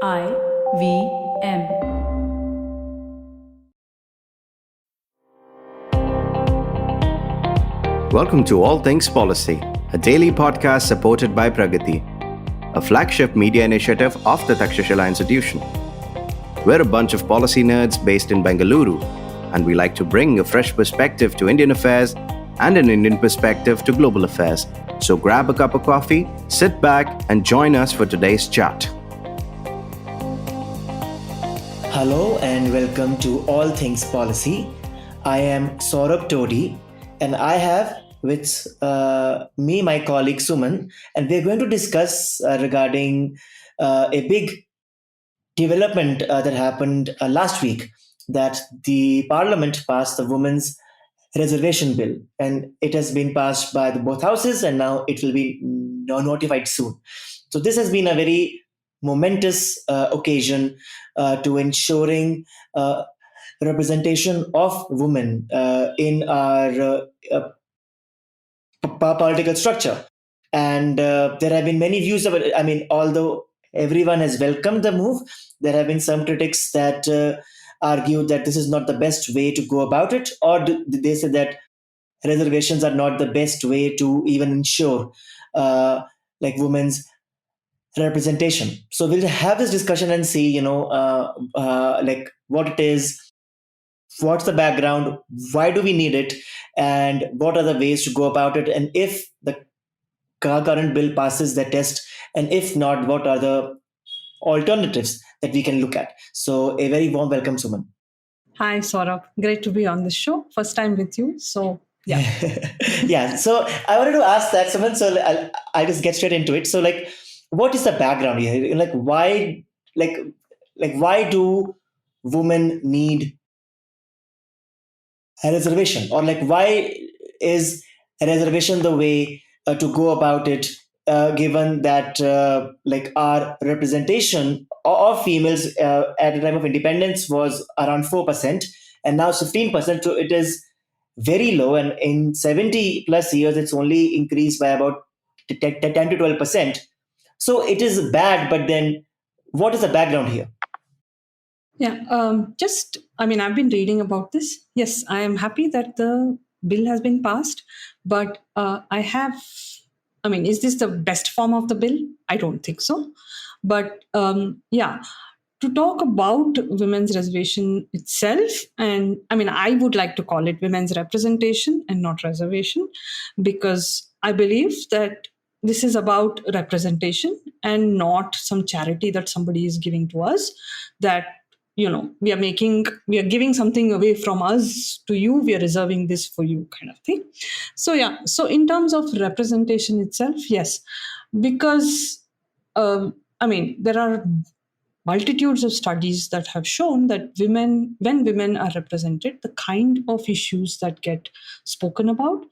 IVM. Welcome to All Things Policy, a daily podcast supported by Pragati, a flagship media initiative of the Takshashila Institution. We're a bunch of policy nerds based in Bengaluru, and we like to bring a fresh perspective to Indian affairs and an Indian perspective to global affairs. So grab a cup of coffee, sit back, and join us for today's chat. Hello and welcome to All Things Policy. I am Saurabh Todi and I have with me my colleague Suman, and we're going to discuss regarding a big development that happened last week, that the parliament passed the women's reservation bill, and it has been passed by the both houses and now it will be notified soon. So this has been a very momentous occasion to ensuring representation of women in our political structure. And there have been many views about it. I mean, although everyone has welcomed the move, there have been some critics that argue that this is not the best way to go about it, or they say that reservations are not the best way to even ensure like women's representation. So we'll have this discussion and see, like what it is, what's the background, why do we need it, and what are the ways to go about it, and if the current bill passes the test, and if not, what are the alternatives that we can look at. So a very warm welcome, Suman. Hi, Saurabh. Great to be on the show. First time with you. So, yeah. Yeah, so I wanted to ask that, Suman. So I'll just get straight into it. So, like, what is the background here? Like, like, why do women need a reservation, or like why is a reservation the way to go about it, given that like our representation of females at the time of independence was around 4%, and now 15%, so it is very low, and in 70 plus years it's only increased by about 10 to 12%. So it is bad, but then what is the background here? Yeah. I've been reading about this. Yes, I am happy that the bill has been passed, but is this the best form of the bill? I don't think so. But yeah, to talk about women's reservation itself, and I would like to call it women's representation and not reservation, because I believe that this is about representation and not some charity that somebody is giving to us, that we are giving something away from us to you, we are reserving this for you, kind of thing. So yeah, so in terms of representation itself, yes, because there are multitudes of studies that have shown that when women are represented, the kind of issues that get spoken about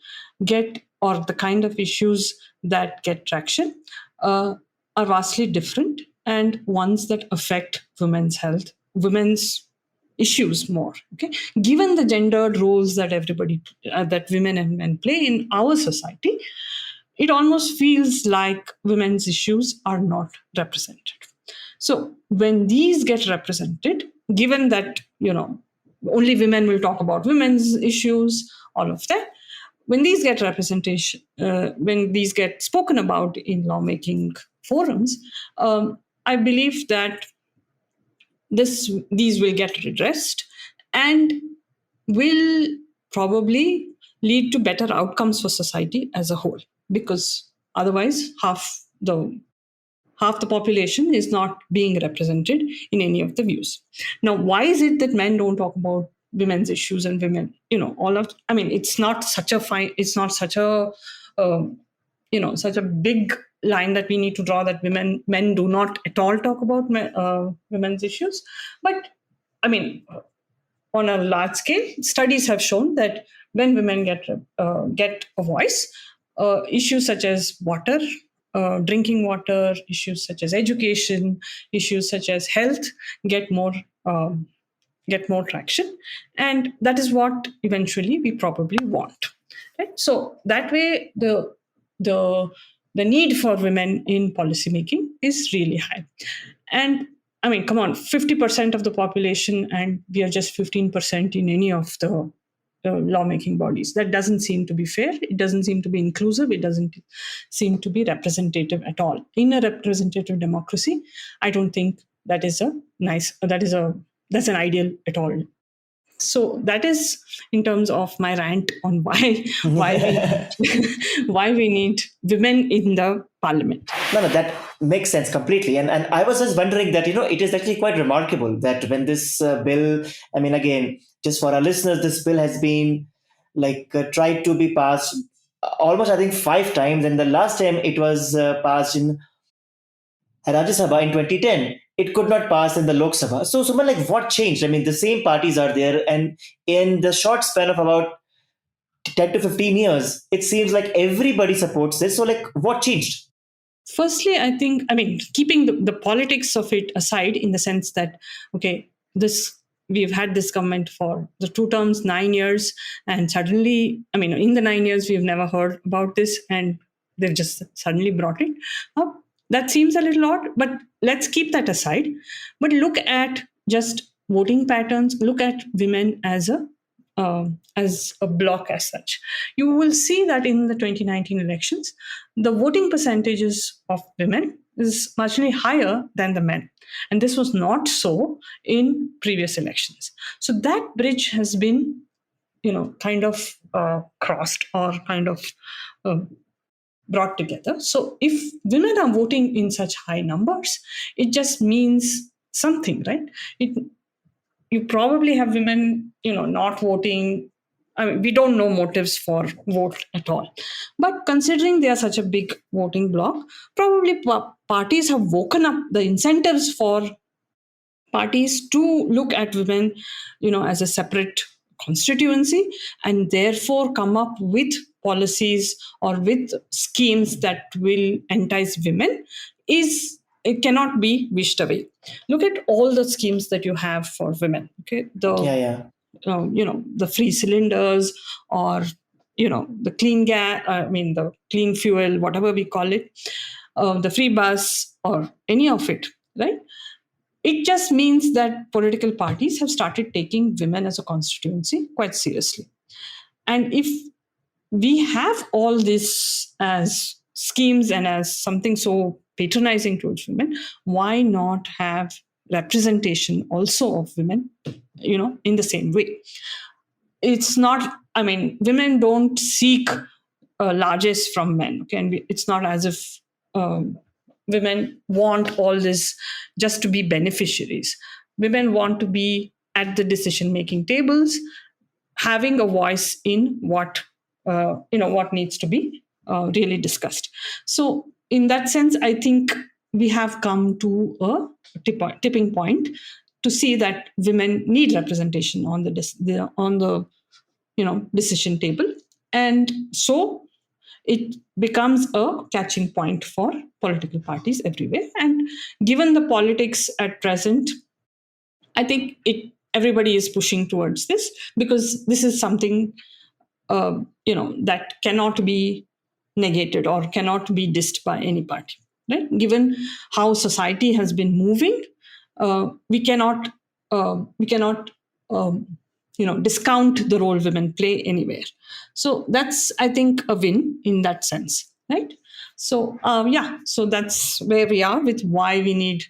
or the kind of issues that get traction are vastly different, and ones that affect women's health, women's issues more. Okay, given the gendered roles that that women and men play in our society, it almost feels like women's issues are not represented. So when these get represented, given that only women will talk about women's issues, all of that, when these get representation, when these get spoken about in lawmaking forums, I believe that these will get redressed and will probably lead to better outcomes for society as a whole, because otherwise half the population is not being represented in any of the views. Now, why is it that men don't talk about women's issues, and women, it's not such a fine, it's not such a such a big line that we need to draw, that men do not at all talk about women's issues. But on a large scale, studies have shown that when women get a voice, issues such as water, drinking water, issues such as education, issues such as health get more traction, and that is what eventually we probably want. Right? So that way, the need for women in policymaking is really high. And I mean, come on, 50% of the population, and we are just 15% in any of the lawmaking bodies. That doesn't seem to be fair. It doesn't seem to be inclusive. It doesn't seem to be representative at all. In a representative democracy, I don't think that is a nice, that's an ideal at all. So that is in terms of my rant on why we why we need women in the parliament. No, that makes sense completely. And I was just wondering that, it is actually quite remarkable that when this bill, I mean, again, just for our listeners, this bill has been tried to be passed almost, I think, five times. And the last time it was passed in Rajya Sabha in 2010, it could not pass in the Lok Sabha. So, like, what changed? I mean, the same parties are there. And in the short span of about 10 to 15 years, it seems like everybody supports this. So, like, what changed? Firstly, I think, I mean, keeping the politics of it aside, in the sense that, okay, this we've had this government for the 2 terms, 9 years, and suddenly, I mean, in the 9 years, we've never heard about this, and they've just suddenly brought it up. That seems a little odd, but let's keep that aside. But look at just voting patterns, look at women as a block as such. You will see that in the 2019 elections, the voting percentages of women is muchly higher than the men. And this was not so in previous elections. So that bridge has been, kind of crossed, or kind of uh, brought together. So if women are voting in such high numbers, it just means something, right? It You probably have women, not voting. I mean, we don't know motives for vote at all. But considering they are such a big voting bloc, probably parties have woken up the incentives for parties to look at women, as a separate constituency, and therefore come up with policies or with schemes that will entice women. Is It cannot be wished away. Look at all the schemes that you have for women. Okay, Yeah, yeah. the free cylinders, or the clean gas. I mean, the clean fuel, whatever we call it, the free bus, or any of it. Right, it just means that political parties have started taking women as a constituency quite seriously. And if we have all this as schemes and as something so patronizing towards women, why not have representation also of women, in the same way? It's not, I mean, women don't seek largesse from men. Okay, and it's not as if women want all this just to be beneficiaries. Women want to be at the decision making tables, having a voice in what needs to be really discussed. So in that sense, I think we have come to a tipping point to see that women need representation on the decision table. And so it becomes a catching point for political parties everywhere. And given the politics at present, I think everybody is pushing towards this, because this is something that cannot be negated or cannot be dissed by any party. Right? Given how society has been moving, we cannot discount the role women play anywhere. So that's, I think, a win in that sense, right? So yeah, so that's where we are with why we need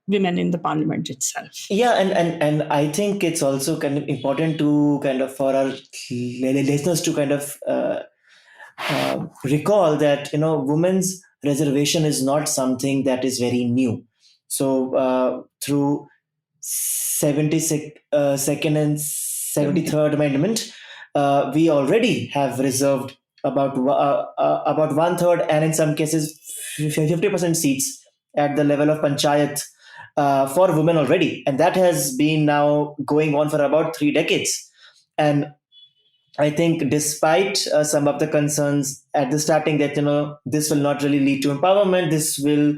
women in the parliament itself. Yeah, and I think it's also kind of important to kind of for our listeners to kind of recall that women's reservation is not something that is very new. So through 72nd and 73rd Amendment, we already have reserved about one third, and in some cases 50% seats at the level of panchayat for women already, and that has been now going on for about 3 decades. And I think, despite some of the concerns at the starting that this will not really lead to empowerment, this will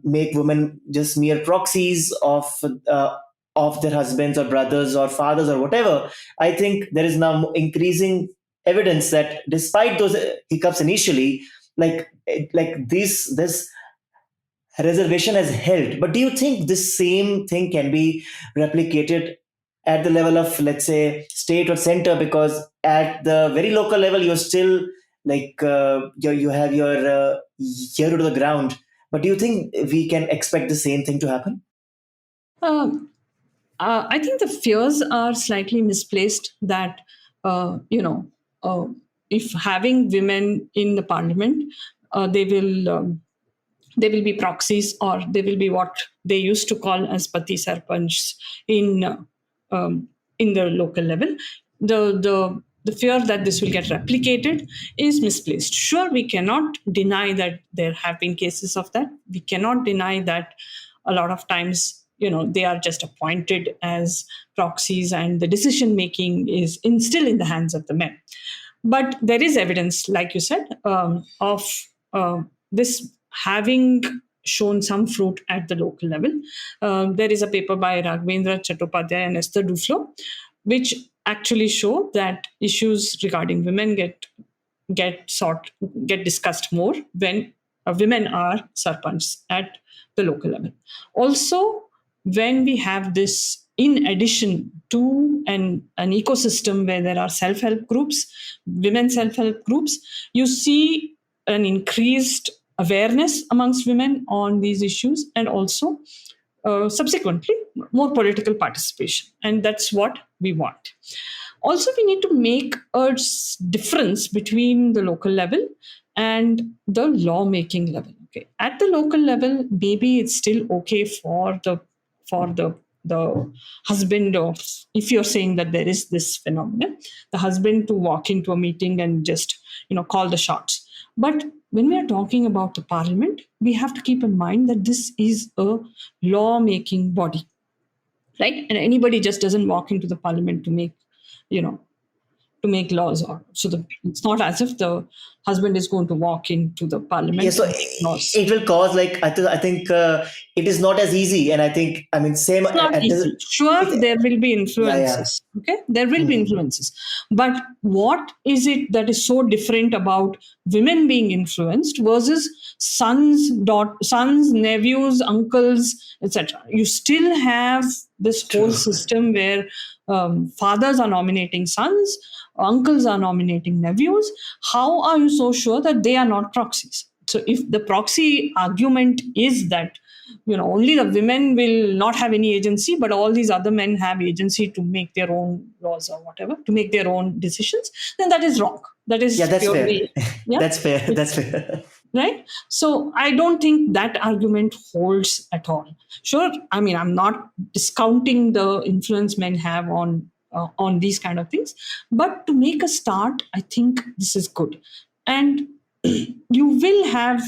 make women just mere proxies of their husbands or brothers or fathers or whatever. I think there is now increasing evidence that, despite those hiccups initially, like this reservation has helped. But do you think this same thing can be replicated at the level of, let's say, state or center? Because at the very local level, you're still like you have your ear to the ground. But do you think we can expect the same thing to happen? Um, I think the fears are slightly misplaced that, you know, uh, if having women in the parliament, they will be proxies, or they will be what they used to call as pati sarpanchs in um, in the local level. The fear that this will get replicated is misplaced. Sure, we cannot deny that there have been cases of that. We cannot deny that a lot of times, they are just appointed as proxies, and the decision making is still in the hands of the men. But there is evidence, like you said, of this having shown some fruit at the local level. There is a paper by Raghavendra Chattopadhyay and Esther Duflo, which actually show that issues regarding women get sought get discussed more when women are sarpanchs at the local level. Also, when we have this in addition to an ecosystem where there are self-help groups, women self-help groups, you see an increased awareness amongst women on these issues, and also subsequently more political participation, and that's what we want. Also, we need to make a difference between the local level and the lawmaking level. Okay, at the local level, maybe it's still okay for the husband of, if you're saying that there is this phenomenon, the husband to walk into a meeting and just call the shots. But when we are talking about the parliament, we have to keep in mind that this is a law-making body, right? And anybody just doesn't walk into the parliament to make, you know, to make laws. Or so it's not as if the husband is going to walk into the Yeah, parliament so and make laws. it will cause like I think it is not as easy, and I think I mean same It's not at the easy. Sure, it, there will be yeah, yeah. influences. Okay, there will be Hmm. influences. But what is it that is so different about women being influenced versus sons, nephews, uncles, etc.? You still have this whole True. system where fathers are nominating sons, uncles are nominating nephews. How are you so sure that they are not proxies? So, if the proxy argument is that only the women will not have any agency, but all these other men have agency to make their own laws or whatever, to make their own decisions, then that is wrong. That Yeah, is that's fair. purely, yeah, That's fair. That's fair. right. So I don't think that argument holds at all. Sure, I mean, I'm not discounting the influence men have on these kind of things, but to make a start, I think this is good. And you will have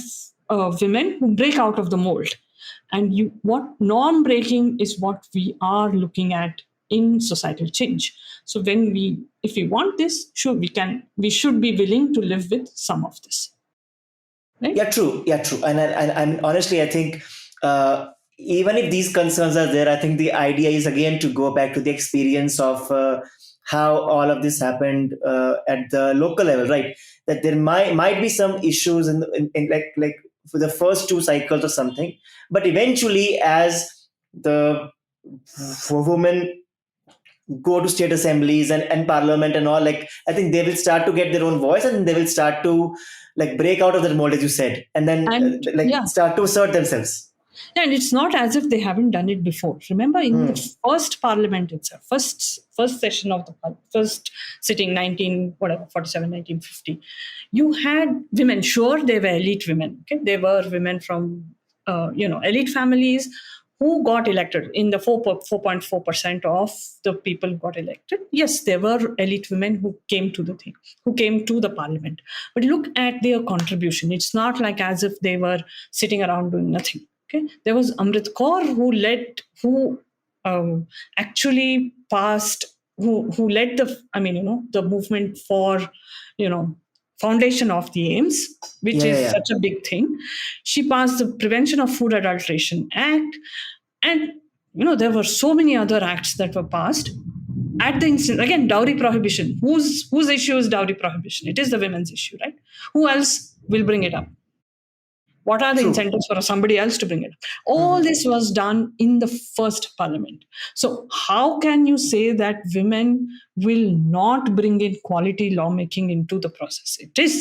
women who break out of the mold, and what norm breaking is what we are looking at in societal change. So if we want this, sure, we should be willing to live with some of this, right? Yeah, true. Yeah, true. And honestly, I think even if these concerns are there, I think the idea is again to go back to the experience of how all of this happened at the local level, right? That there might be some issues in like for the first two cycles or something, but eventually, as the women go to state assemblies and parliament and all, like I think they will start to get their own voice, and they will start to like break out of that mold, as you said, and then And like yeah, start to assert themselves. and it's not as if they haven't done it before. Remember, in the Hmm. first parliament itself, first session of the first sitting, 19 whatever 47, 1950, you had women. Sure, they were elite women. Okay, they were women from elite families who got elected in the 4.4% of the people who got elected. Yes, there were elite women who came to the thing, who came to the parliament. But look at their contribution. It's not like as if they were sitting around doing nothing. Okay, there was Amrit Kaur who actually passed, who led the movement for you know foundation of the aims, which Yeah, yeah, is yeah. such a big thing. She passed the Prevention of Food Adulteration Act, and there were so many other acts that were passed at the instant. Again, dowry prohibition. Whose issue is dowry prohibition? It is the women's issue, right? Who else will bring it up? What are the True. incentives for somebody else to bring it? All Mhm. this was done in the first parliament. So how can you say that women will not bring in quality lawmaking into the process? It is,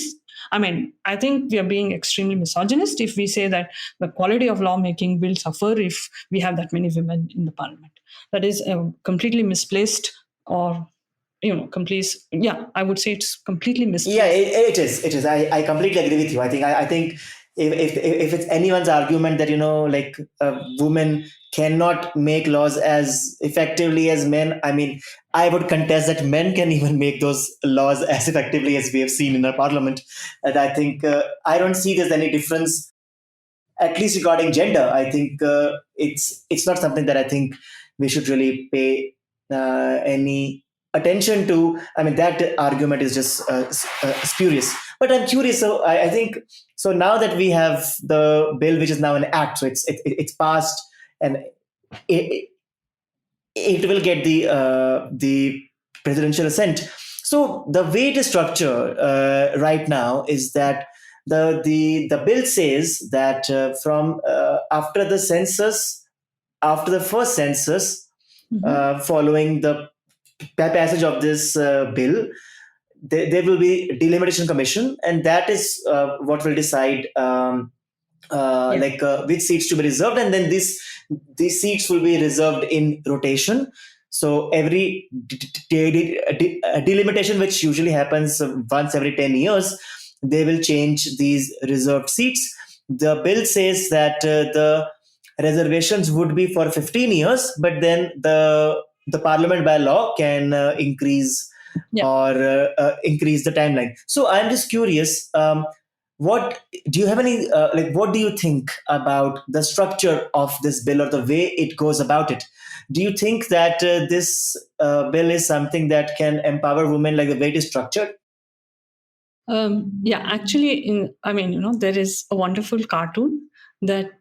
I mean, I think we are being extremely misogynist if we say that the quality of lawmaking will suffer if we have that many women in the parliament. That is completely misplaced, or complete. Yeah, I would say it's completely Yeah, misplaced. it is. It is. I completely agree with you. I think if it's anyone's argument that like women cannot make laws as effectively as men, I mean, I would contest that men can even make those laws as effectively as we have seen in our parliament. And I think I don't see there's any difference, at least regarding gender. I think it's not something that I think we should really pay any attention to. I mean, that argument is just spurious. But I'm curious. So I think so now that we have the bill, which is now an act, so it's passed, and it, it will get the presidential assent. So the way it is structured right now is that the bill says that from after the census, after the first census, Mhm. following the passage of this bill, there will be delimitation commission, and that is what will decide Yeah. like which seats to be reserved, and then these seats will be reserved in rotation. So every delimitation, which usually happens once every 10 years, they will change these reserved seats. The bill says that the reservations would be for 15 years, but then the parliament by law can increase Yeah. or increase the timeline. So I'm just curious, what do you have any like what do you think about the structure of this bill or the way it goes about it? Do you think that this bill is something that can empower women, like the way it is structured? Yeah, actually, I mean, there is a wonderful cartoon that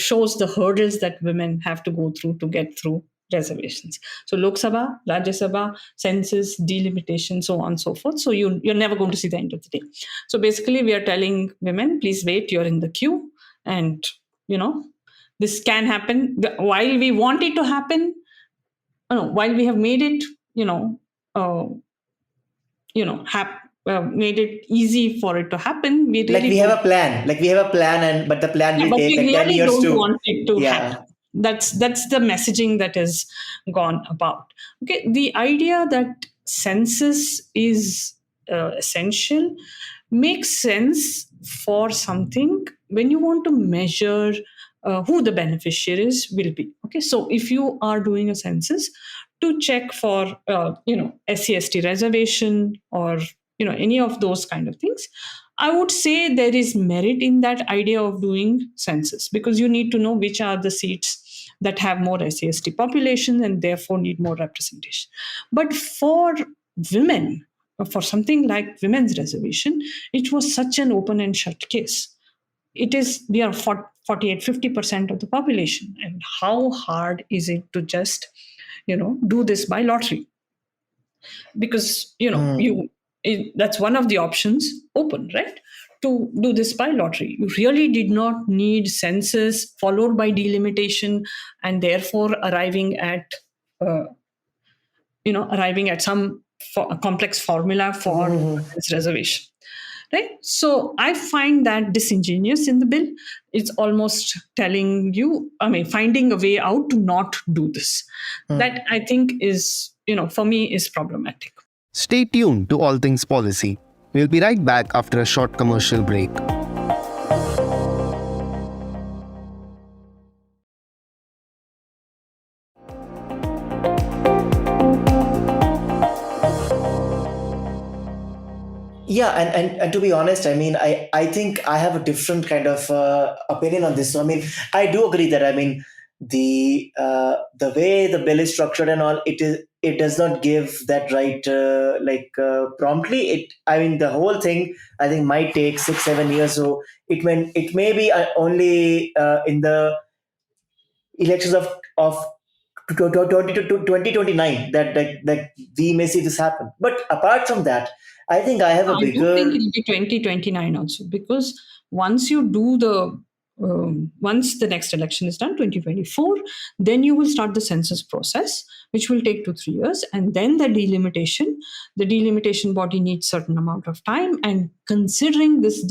shows the hurdles that women have to go through to get through reservations. So Lok Sabha, Rajya Sabha, census, delimitation, so on and so forth. So you're never going to see the end of the day. So basically, we are telling women, please wait, you're in the queue, and you know this can happen. While we want it to happen, no, while we have made it, uh, made it easy for it to happen, we Like really don't. we have a plan, and but the plan Yeah, will but take we like 10 really years don't to. want it to happen. Yeah. That's the messaging that is gone about. Okay, the idea that census is essential makes sense for something when you want to measure who the beneficiaries will be. Okay, so if you are doing a census to check for SC/ST reservation, or any of those kind of things, I would say there is merit in that idea of doing census, because you need to know which are the seats that have more SC/ST population and therefore need more representation. But for women, for something like women's reservation, it was such an open and shut case. It is, we are 48-50% of the population, and how hard is it to just do this by lottery? Because Hmm. that's one of the options open, right? To do this by lottery, you really did not need census followed by delimitation, and therefore uh, arriving at some a complex formula for Mhm. this reservation, right? So I find that disingenuous in the bill. It's almost telling you, I mean, finding a way out to not do this. Hmm. That, I think, is, for me, is problematic. Stay tuned to All Things Policy. We'll be right back after a short commercial break. Yeah, and to be honest, I mean, I think I have a different kind of opinion on this. So I mean, I do agree that, I mean, the way the bill is structured and all, it does not give that right promptly. I mean, the whole thing I think might take 6-7 years. So it may be only in the elections of to 2029 that we may see this happen. But apart from that, I think I have a I don't think bigger. it'll be 2029 also, because once you do once the next election is done, 2024, then you will start the census process, which will take 2 3 years, and then the delimitation body needs certain amount of time, and considering this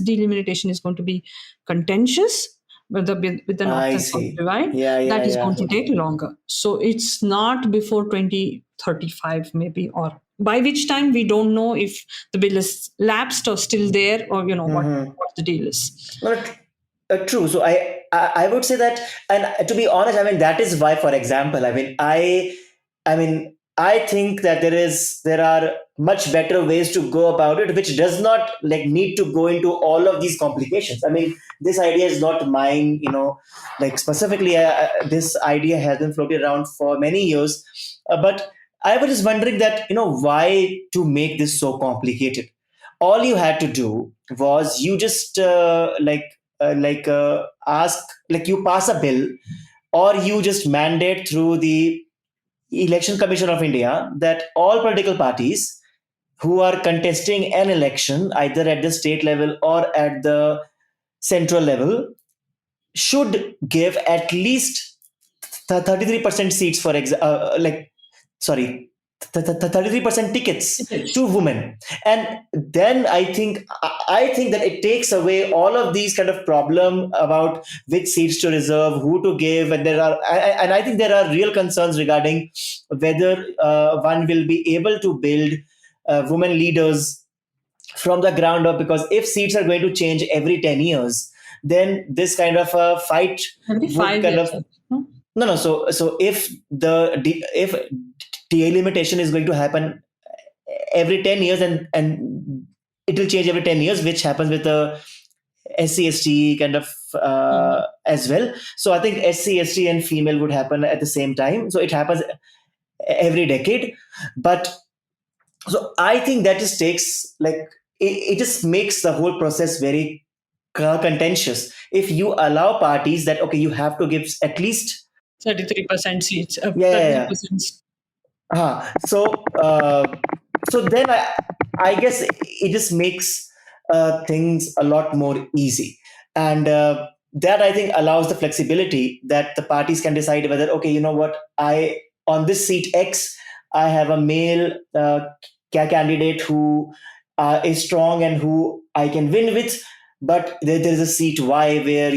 delimitation is going to be contentious with the north I and south see. divide, Yeah, yeah, that is yeah. going to take longer. So it's not before 2035 maybe, or by which time we don't know if the bill is lapsed or still there, or Mm-hmm. what the deal is. No, true. So I would say that, and to be honest, I mean that is why, for example, I think that there are much better ways to go about it, which does not like need to go into all of these complications. I mean, this idea is not mine, like specifically. This idea has been floated around for many years, but I was just wondering that why to make this so complicated. All you had to do was you just ask, like you pass a bill, or you just mandate through the election commission of India that all political parties who are contesting an election either at the state level or at the central level should give at least 33% seats for like sorry 33% tickets to women. And then I think that it takes away all of these kind of problem about which seats to reserve, who to give. And I think there are real concerns regarding whether one will be able to build women leaders from the ground up, because if seats are going to change every 10 years, then this kind of a fight Every would five kind of. years, no? No, so if delimitation is going to happen every 10 years, and it will change every 10 years, which happens with the SC/ST kind of Mhm. as well. So I think SC/ST and female would happen at the same time, so it happens every decade. But so I think that just takes like it just makes the whole process very contentious. If you allow parties that, okay, you have to give at least. 33% seats, Yeah, yeah, yeah. 33%. So then I guess it just makes things a lot more easy, and that I think allows the flexibility that the parties can decide whether, okay, you know what, I on this seat X I have a male candidate who is strong and who I can win with, but there is a seat Y where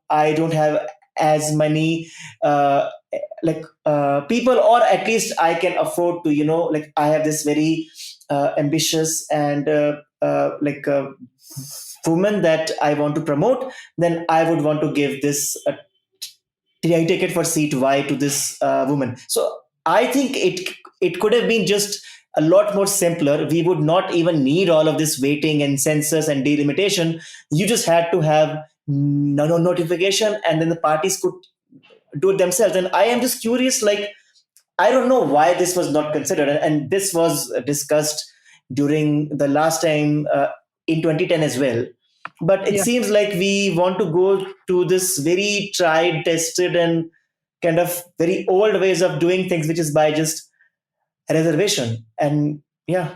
I don't have as many uh, people, or at least I can afford to, like I have this very ambitious and woman that I want to promote, then I would want to give this ticket for seat Y to this woman. So I think it could have been just a lot more simpler. We would not even need all of this waiting and census and delimitation. You just had to have no notification, and then the parties could do it themselves. And I am just curious, like, I don't know why this was not considered, and this was discussed during the last time in 2010 as well. But it Yeah. seems like we want to go to this very tried, tested, and kind of very old ways of doing things, which is by just reservation. And yeah.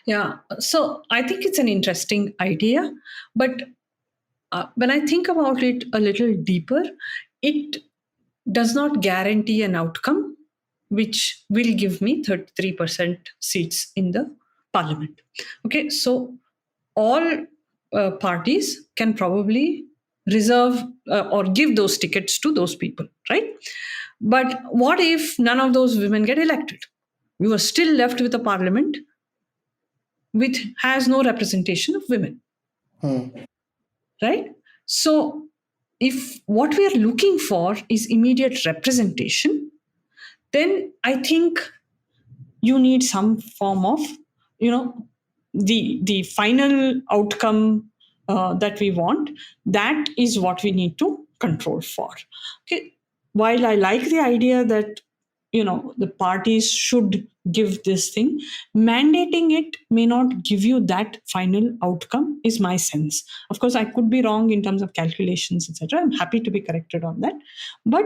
Yeah. So I think it's an interesting idea, but when I think about it a little deeper, it does not guarantee an outcome which will give me 33% seats in the parliament. Okay, so all parties can probably reserve or give those tickets to those people, right? But what if none of those women get elected? We were still left with a parliament which has no representation of women, Hmm. right? So if what we are looking for is immediate representation, then I think you need some form of, you know, the final outcome that we want. That is what we need to control for. Okay, while I like the idea that the parties should give this thing, mandating it may not give you that final outcome, is my sense. Of course, I could be wrong in terms of calculations, etc. I'm happy to be corrected on that. But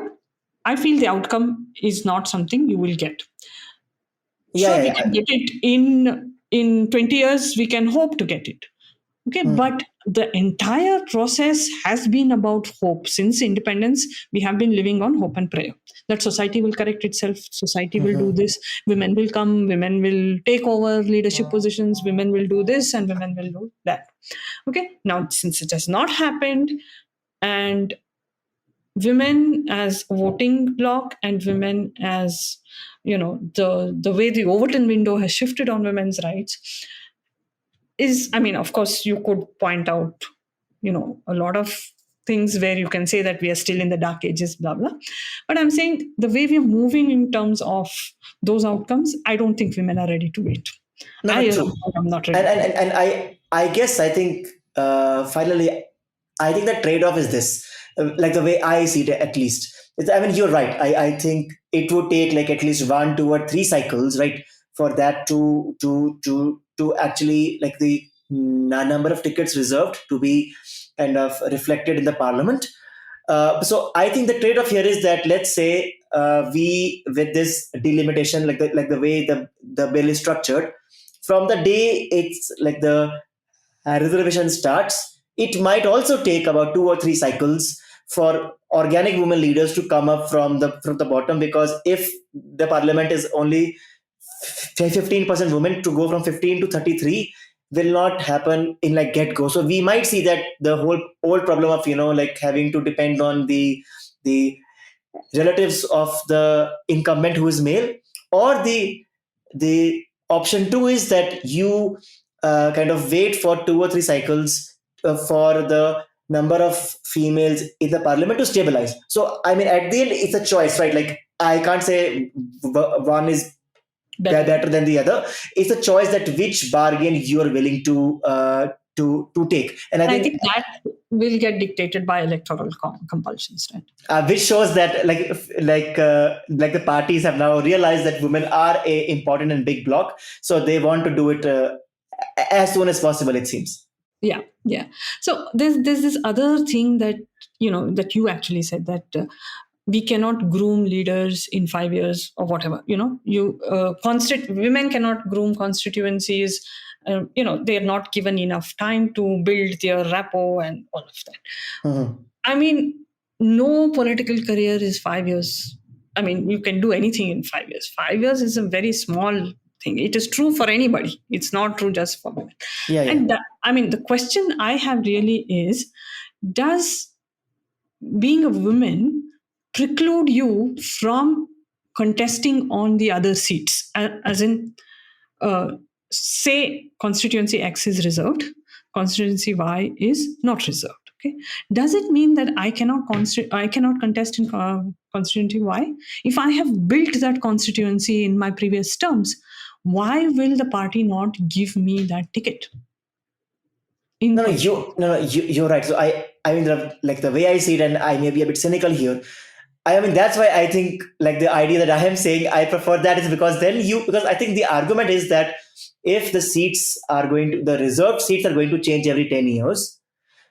I feel the outcome is not something you will get. Yeah, Sure, yeah, we yeah. can get it in 20 years, we can hope to get it. Okay, Hmm. but the entire process has been about hope. Since independence, we have been living on hope and prayer that society will correct itself, society will do Hmm. this, women will come, women will take over leadership positions, women will do this, and women will do that. Okay, now since it has not happened, and women as voting bloc and women as, the way the Overton window has shifted on women's rights is, I mean, of course you could point out, a lot of things where you can say that we are still in the dark ages, blah blah, but I'm saying the way we're moving in terms of those outcomes, I don't think women are ready to wait. No, I no, as a true. woman, I'm not ready And to and, wait. and, and I guess I think finally I think the trade-off is this, like the way I see it at least. I mean, you're right. I think it would take like at least 1, 2, or 3 cycles, right, for that to actually like the number of tickets reserved to be kind of reflected in the parliament. So I think the trade-off here is that let's say we with this delimitation, like the way the bill is structured, from the day it's like the reservation starts, it might also take about 2 or 3 cycles for organic women leaders to come up from the bottom, because if the parliament is only 15% women, to go from 15 to 33 will not happen in like get go. So we might see that the whole old problem of like having to depend on the relatives of the incumbent who is male, or the option two is that you kind of wait for 2 or 3 cycles for the number of females in the parliament to stabilize. So I mean, at the end it's a choice, right? Like I can't say one is Better. better than the other. It's a choice that which bargain you are willing to take. And I And I think think that will get dictated by electoral compulsions, right? which shows that like the parties have now realized that women are a important and big block, so they want to do it as soon as possible, it seems. Yeah, yeah. So there's this other thing that, that you actually said, that we cannot groom leaders in 5 years or whatever. Women cannot groom constituencies. They are not given enough time to build their rapport and all of that. Mhm. I mean, no political career is 5 years. I mean, you can do anything in 5 years. 5 years is a very small thing. It is true for anybody. It's not true just for women. Yeah, yeah. And I mean, the question I have really is, does being a woman preclude you from contesting on the other seats? As in, uh, say constituency X is reserved, constituency Y is not reserved. Okay, does it mean that I cannot contest in constituency Y? If I have built that constituency in my previous terms, why will the party not give me that ticket in No, no, constituency? you're right. So I mean, like the way I see it, and I may be a bit cynical here. I mean, that's why I think like the idea that I am saying I prefer that is because I think the argument is that if the reserved seats are going to change every 10 years,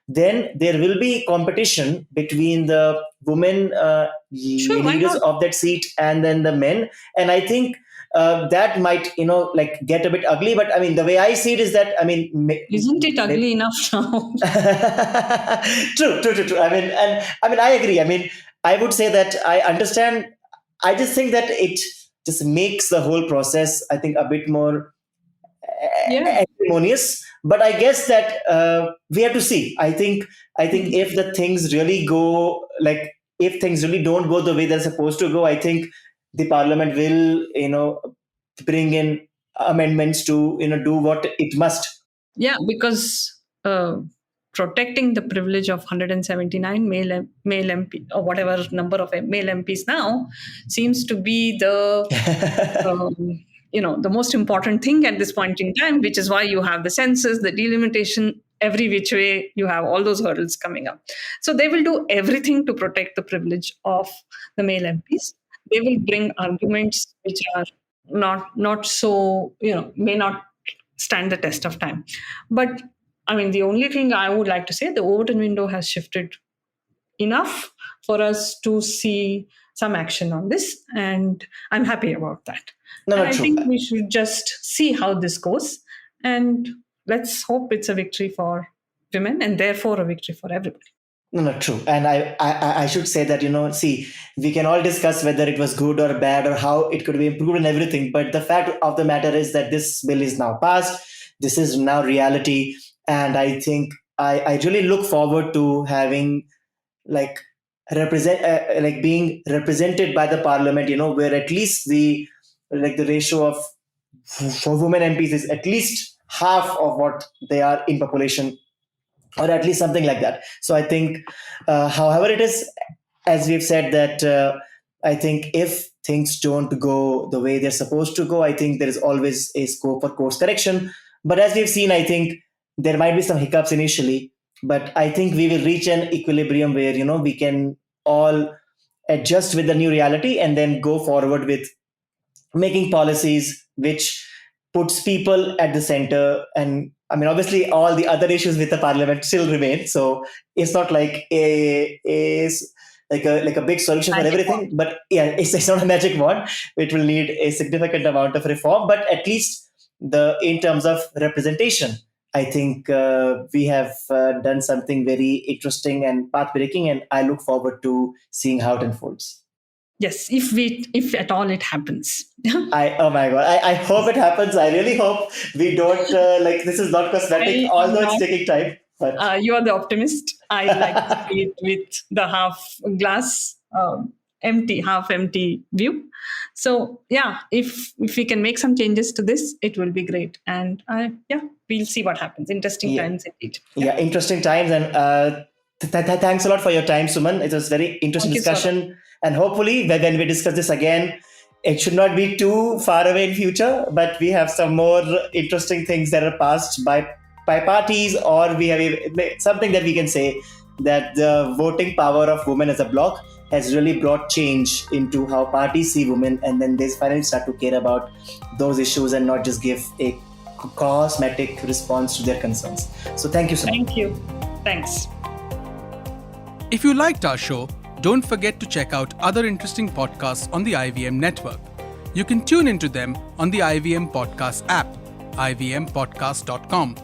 then there will be competition between the women Sure, why leaders not? of that seat and then the men. And I think that might like get a bit ugly. But I mean, the way I see it is that I mean, Isn't it ugly enough now? true. I mean, I agree. I mean, I would say that I understand. I just think that it just makes the whole process, I think, a bit more Yeah. acrimonious. But I guess that we have to see. I think if the things really go like if things really don't go the way they're supposed to go, I think the parliament will bring in amendments to do what it must. Yeah, because protecting the privilege of 179 male MP, or whatever number of male MPs now, seems to be um, the most important thing at this point in time, which is why you have the census, the delimitation, every which way you have all those hurdles coming up. So they will do everything to protect the privilege of the male MPs. They will bring arguments which are not so, may not stand the test of time. But I mean, the only thing I would like to say, the Overton window has shifted enough for us to see some action on this, and I'm happy about that. No, And not I true. think we should just see how this goes, and let's hope it's a victory for women and therefore a victory for everybody. No, not true. And I should say that, see, we can all discuss whether it was good or bad or how it could be improved and everything. But the fact of the matter is that this bill is now passed. This is now reality. And I think I really look forward to having like like being represented by the parliament, where at least the ratio of for women MPs is at least half of what they are in population, or at least something like that. So I think, however it is, as we've said that I think if things don't go the way they're supposed to go, I think there is always a scope for course correction. But as we've seen, I think there might be some hiccups initially, but I think we will reach an equilibrium where we can all adjust with the new reality and then go forward with making policies which puts people at the center. And I mean, obviously all the other issues with the parliament still remain, so it's not like a big solution for Magic everything, but yeah, it's not a magic wand. It will need a significant amount of reform, but at least the in terms of representation, I think we have done something very interesting and path breaking, and I look forward to seeing how it unfolds. Yes, if at all it happens. Oh my god, I hope it happens. I really hope we don't like this is not cosmetic, I am although it's not. taking time. But You are the optimist. I like to see it with the half glass empty, half empty view. So yeah, if we can make some changes to this, it will be great. And yeah, we'll see what happens. Interesting Yeah. times indeed. yeah, interesting times, and thanks a lot for your time, Suman. It was very interesting Thank you so discussion, and hopefully when we discuss this again, it should not be too far away in future, but we have some more interesting things that are passed by parties, or we have something that we can say that the voting power of women as a bloc has really brought change into how parties see women, and then they finally start to care about those issues and not just give a cosmetic response to their concerns. So thank you so much. Thank you. Thanks. If you liked our show, don't forget to check out other interesting podcasts on the IVM network. You can tune into them on the IVM Podcast app, ivmpodcast.com,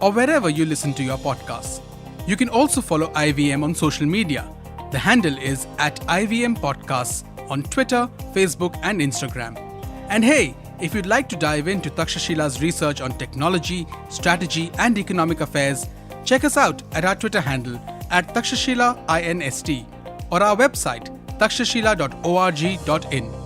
or wherever you listen to your podcasts. You can also follow IVM on social media. The handle is @IVM Podcasts on Twitter, Facebook, and Instagram. And hey, if you'd like to dive into Takshashila's research on technology, strategy, and economic affairs, check us out at our Twitter handle @TakshashilaINST or our website takshashila.org.in.